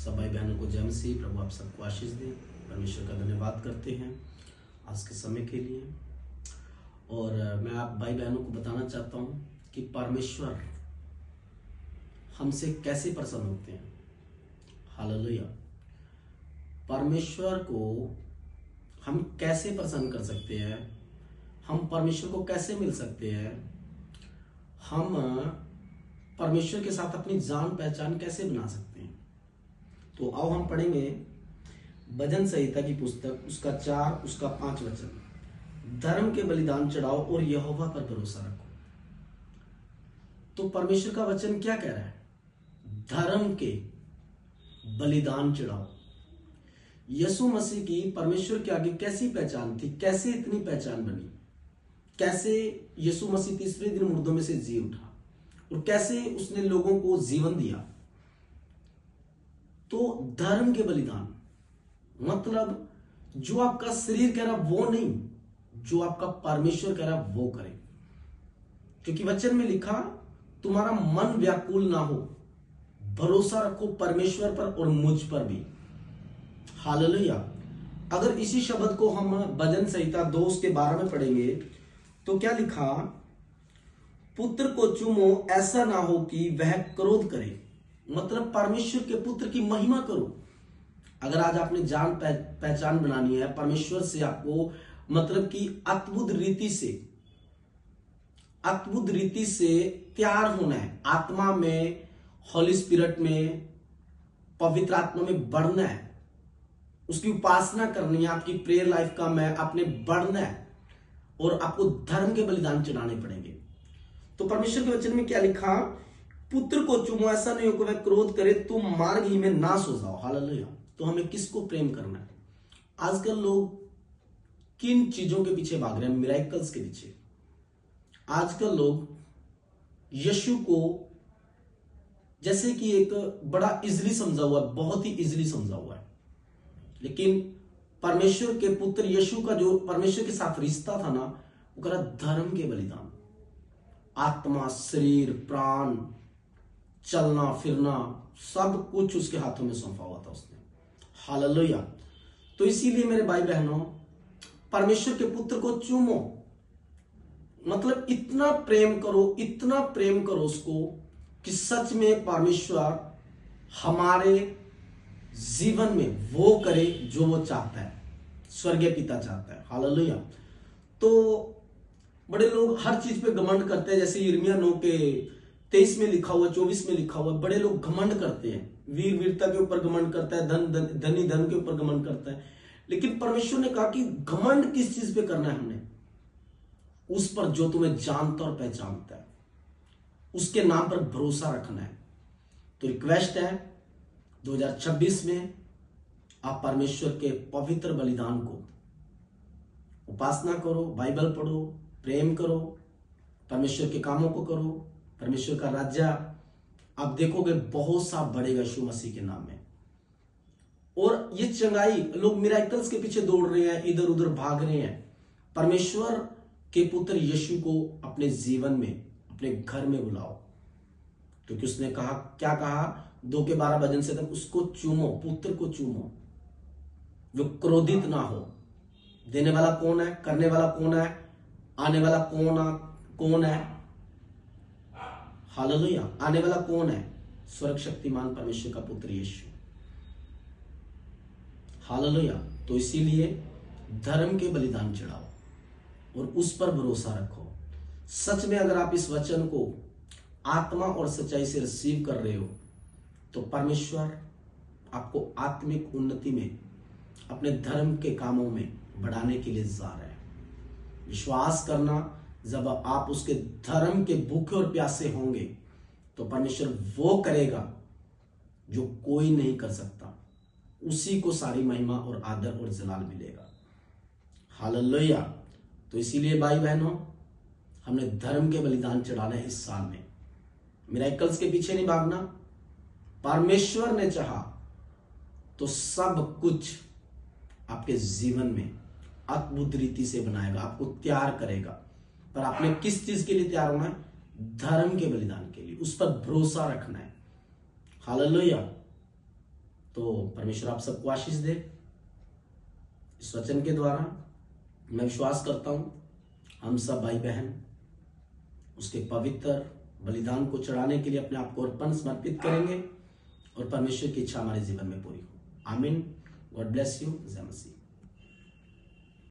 सब भाई बहनों को जय मसीह। प्रभु आप सबको आशीष दे। परमेश्वर का धन्यवाद करते हैं आज के समय के लिए। और मैं आप भाई बहनों को बताना चाहता हूँ कि परमेश्वर हमसे कैसे प्रसन्न होते हैं। हालेलुया। परमेश्वर को हम कैसे प्रसन्न कर सकते हैं, हम परमेश्वर को कैसे मिल सकते हैं, हम परमेश्वर के साथ अपनी जान पहचान कैसे बना सकते हैं। तो आओ हम पढ़ेंगे भजन संहिता की पुस्तक, उसका 4 उसका 5 वचन। धर्म के बलिदान चढ़ाओ और यहोवा पर भरोसा रखो। तो परमेश्वर का वचन क्या कह रहा है? धर्म के बलिदान चढ़ाओ। यीशु मसीह की परमेश्वर के आगे कैसी पहचान थी, कैसे इतनी पहचान बनी, कैसे यीशु मसीह तीसरे दिन मुर्दों में से जी उठा और कैसे उसने लोगों को जीवन दिया। तो धर्म के बलिदान मतलब जो आपका शरीर कह रहा वो नहीं, जो आपका परमेश्वर कह रहा वो करे। क्योंकि वचन में लिखा, तुम्हारा मन व्याकुल ना हो, भरोसा रखो परमेश्वर पर और मुझ पर भी। हालेलुया। अगर इसी शब्द को हम भजन संहिता 2 उसके 12 में पढ़ेंगे तो क्या लिखा? पुत्र को चूमो, ऐसा ना हो कि वह क्रोध करे। मतलब परमेश्वर के पुत्र की महिमा करो। अगर आज आपने जान पहचान बनानी है परमेश्वर से, आपको मतलब कि अद्भुत रीति से तैयार होना है, आत्मा में, होली स्पिरिट में, पवित्र आत्मा में बढ़ना है, उसकी उपासना करनी है, आपकी प्रेयर लाइफ का में आपने बढ़ना है और आपको धर्म के बलिदान चढ़ाने पड़ेंगे। तो परमेश्वर के वचन में क्या लिखा? पुत्र को चूमो, ऐसा नहीं हो कि वह क्रोध करे, तुम मार्ग ही में नाश हो जाओ। हालेलुया। तो हमें किसको प्रेम करना है? आजकल लोग किन चीजों के पीछे भाग रहे हैं? मिरेकल्स के पीछे। आजकल लोग यीशु को जैसे कि एक बड़ा इजीली समझा हुआ है, बहुत ही इजीली समझा हुआ है। लेकिन परमेश्वर के पुत्र यीशु का जो परमेश्वर के साथ रिश्ता था ना, वो करा धर्म के बलिदान। आत्मा, शरीर, प्राण, चलना फिरना, सब कुछ उसके हाथों में सौंपा हुआ था उसने। हालेलुया। तो इसीलिए मेरे भाई बहनों, परमेश्वर के पुत्र को चूमो, मतलब इतना प्रेम करो उसको कि सच में परमेश्वर हमारे जीवन में वो करे जो वो चाहता है, स्वर्गीय पिता चाहता है। हालेलुया। तो बड़े लोग हर चीज पे घमंड करते हैं, जैसे यिर्मयाह 9 के 23 में लिखा हुआ, 24 में लिखा हुआ, बड़े लोग घमंड करते हैं। वीरता के ऊपर घमंड करता है, धनी धन के ऊपर घमंड करता है। लेकिन परमेश्वर ने कहा कि घमंड किस चीज पे करना है? हमने उस पर जो तुम्हें जानता और पहचानता है, उसके नाम पर भरोसा रखना है। तो रिक्वेस्ट है 2026 में आप परमेश्वर के पवित्र बलिदान को उपासना करो, बाइबल पढ़ो, प्रेम करो, परमेश्वर के कामों को करो, परमेश्वर का राज्य आप देखोगे बहुत सा बढ़ेगा यीशु मसीह के नाम में। और ये चंगाई, लोग मिरेकल्स के पीछे दौड़ रहे हैं, इधर उधर भाग रहे हैं। परमेश्वर के पुत्र यीशु को अपने जीवन में, अपने घर में बुलाओ, क्योंकि उसने कहा, क्या कहा? 2 के 12 भजन से तक उसको चूमो, पुत्र को चूमो, वो क्रोधित ना हो। देने वाला कौन है? करने वाला कौन है? आने वाला कौन है? हालेलुया। आने वाला कौन है? स्वर्ग शक्तिमान परमेश्वर का पुत्र यीशु। हालेलुया। तो इसीलिए धर्म के बलिदान चढ़ाओ और उस पर भरोसा रखो। सच में अगर आप इस वचन को आत्मा और सच्चाई से रिसीव कर रहे हो तो परमेश्वर आपको आत्मिक उन्नति में, अपने धर्म के कामों में बढ़ाने के लिए जा रहा है। विश्वास करना, जब आप उसके धर्म के भूखे और प्यासे होंगे तो परमेश्वर वो करेगा जो कोई नहीं कर सकता। उसी को सारी महिमा और आदर और जलाल मिलेगा। हालेलुया। तो इसीलिए भाई बहनों, हमने धर्म के बलिदान चढ़ाना है इस साल में। मिरेकल्स के पीछे नहीं भागना। परमेश्वर ने चाहा तो सब कुछ आपके जीवन में अद्भुत रीति से बनाएगा, आपको तैयार करेगा। पर आपने किस चीज के लिए तैयार होना है? धर्म के बलिदान के लिए, उस पर भरोसा रखना है। हालेलुया। तो परमेश्वर आप सबको आशीष दे। इस वचन के द्वारा मैं विश्वास करता हूं हम सब भाई बहन उसके पवित्र बलिदान को चढ़ाने के लिए अपने आप को अर्पण समर्पित करेंगे और परमेश्वर की इच्छा हमारे जीवन में पूरी हो। आमीन। God bless you. जय मसीह।